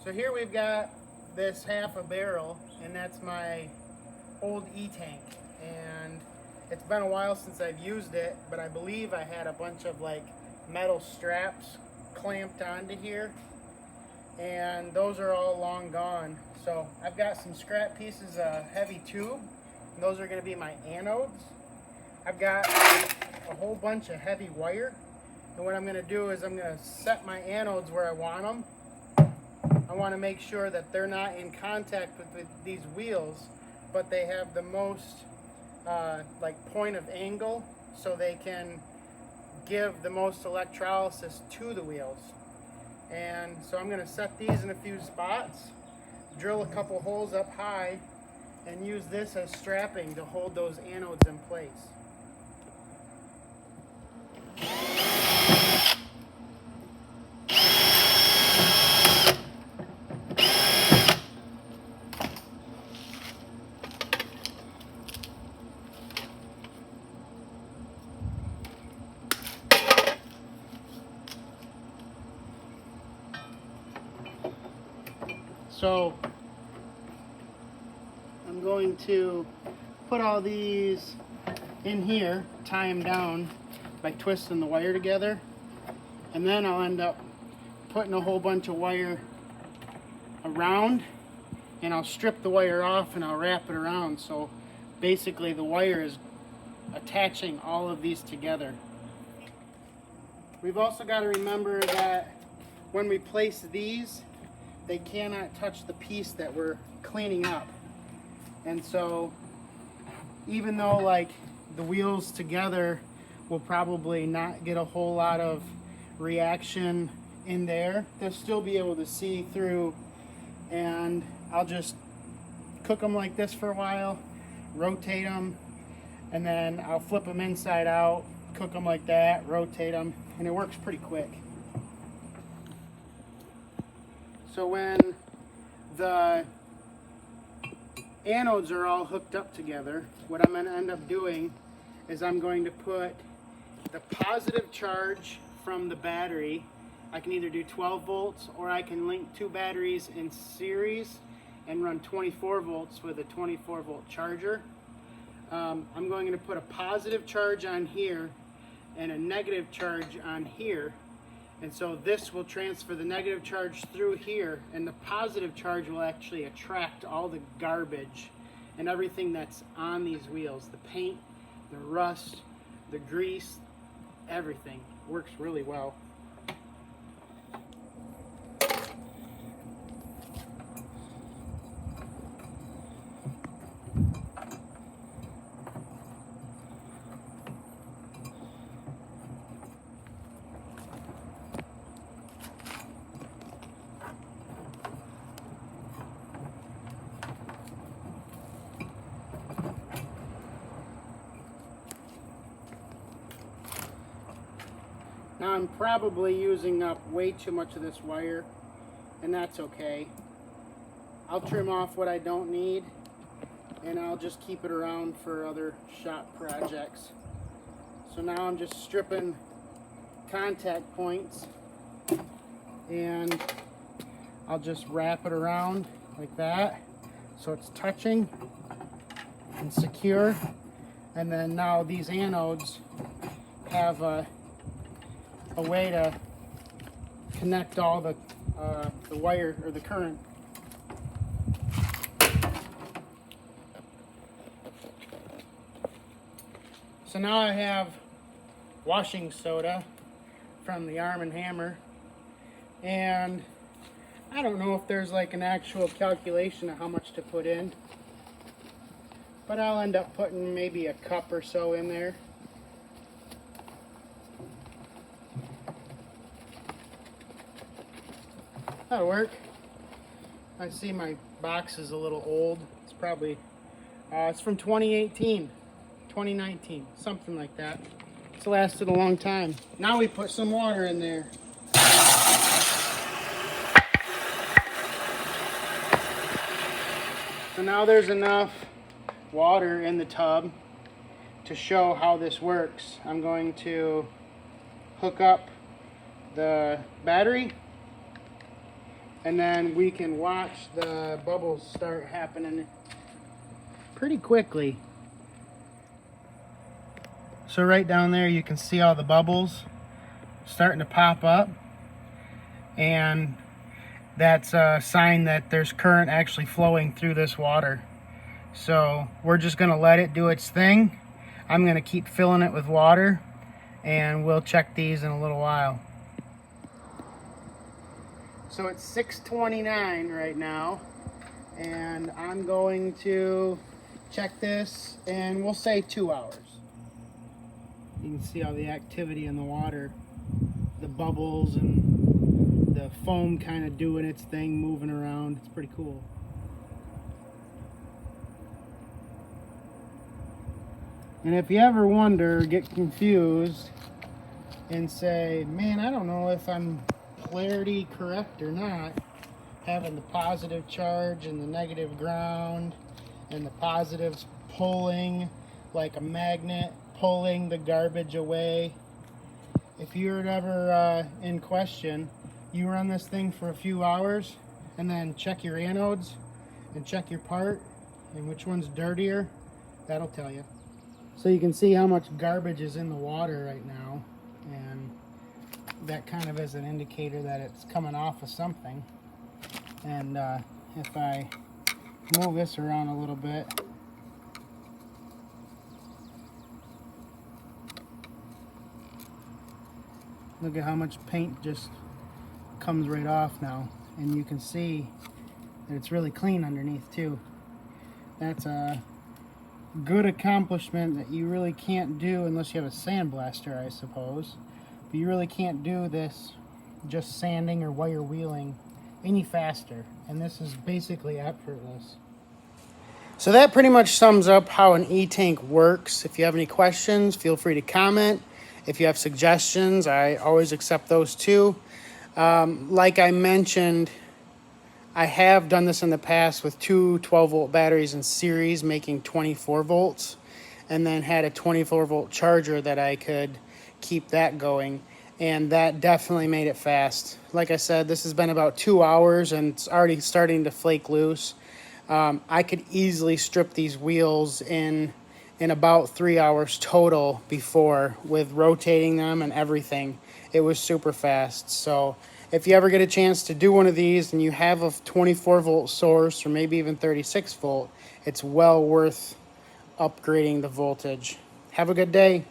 So here we've got this half a barrel, and that's my old E-Tank. And it's been a while since I've used it, but I believe I had a bunch of like metal straps clamped onto here, and those are all long gone. So I've got some scrap pieces of heavy tube, and those are going to be my anodes. I've got a whole bunch of heavy wire, and what I'm going to do is I'm going to set my anodes where I want them. I want to make sure that they're not in contact with these wheels, but they have the most like point of angle, so they can give the most electrolysis to the wheels. And so I'm going to set these in a few spots, drill a couple holes up high, and use this as strapping to hold those anodes in place. So I'm going to put all these in here, tie them down by twisting the wire together, and then I'll end up putting a whole bunch of wire around, and I'll strip the wire off and I'll wrap it around. So basically the wire is attaching all of these together. We've also got to remember that when we place these, they cannot touch the piece that we're cleaning up. And so even though like the wheels together will probably not get a whole lot of reaction in there, they'll still be able to see through. And I'll just cook them like this for a while, rotate them, and then I'll flip them inside out, cook them like that, rotate them, and it works pretty quick. So when the anodes are all hooked up together, what I'm going to end up doing is I'm going to put the positive charge from the battery. I can either do 12 volts or I can link two batteries in series and run 24 volts with a 24 volt charger. I'm going to put a positive charge on here and a negative charge on here. And so this will transfer the negative charge through here, and the positive charge will actually attract all the garbage and everything that's on these wheels. The paint, the rust, the grease, everything works really well. Now I'm probably using up way too much of this wire, and that's okay. I'll trim off what I don't need, and I'll just keep it around for other shop projects. So now I'm just stripping contact points, and I'll just wrap it around like that so it's touching and secure. And then now these anodes have a way to connect all the wire or the current. So now I have washing soda from the Arm & Hammer, and I don't know if there's like an actual calculation of how much to put in, but I'll end up putting maybe a cup or so in there. That'll work. I see my box is a little old. It's probably, it's from 2018, 2019, something like that. It's lasted a long time. Now we put some water in there. So now there's enough water in the tub to show how this works. I'm going to hook up the battery and then we can watch the bubbles start happening pretty quickly. So right down there you can see all the bubbles starting to pop up, and that's a sign that there's current actually flowing through this water. So we're just going to let it do its thing. I'm going to keep filling it with water, and we'll check these in a little while. So it's 6:29 right now, and I'm going to check this, and we'll say 2 hours. You can see all the activity in the water, the bubbles and the foam kind of doing its thing, moving around. It's pretty cool. And if you ever wonder, get confused, and say, man, I don't know if I'm polarity correct or not, having the positive charge and the negative ground, and the positives pulling like a magnet, pulling the garbage away. If you're ever in question, you run this thing for a few hours and then check your anodes and check your part and which one's dirtier. That'll tell you. So you can see how much garbage is in the water right now, and that kind of is an indicator that it's coming off of something. And if I move this around a little bit, look at how much paint just comes right off now, and you can see that it's really clean underneath too. That's a good accomplishment that you really can't do unless you have a sandblaster, I suppose. But you really can't do this just sanding or wire wheeling any faster, and this is basically effortless. So that pretty much sums up how an E-Tank works. If you have any questions, feel free to comment. If you have suggestions, I always accept those too. Like I mentioned, I have done this in the past with two 12-volt batteries in series making 24 volts, and then had a 24-volt charger that I could keep that going, and that definitely made it fast. Like I said, this has been about 2 hours and it's already starting to flake loose. I could easily strip these wheels in about 3 hours total before, with rotating them and everything. It was super fast. So if you ever get a chance to do one of these and you have a 24-volt source or maybe even 36 volt, it's well worth upgrading the voltage. Have a good day.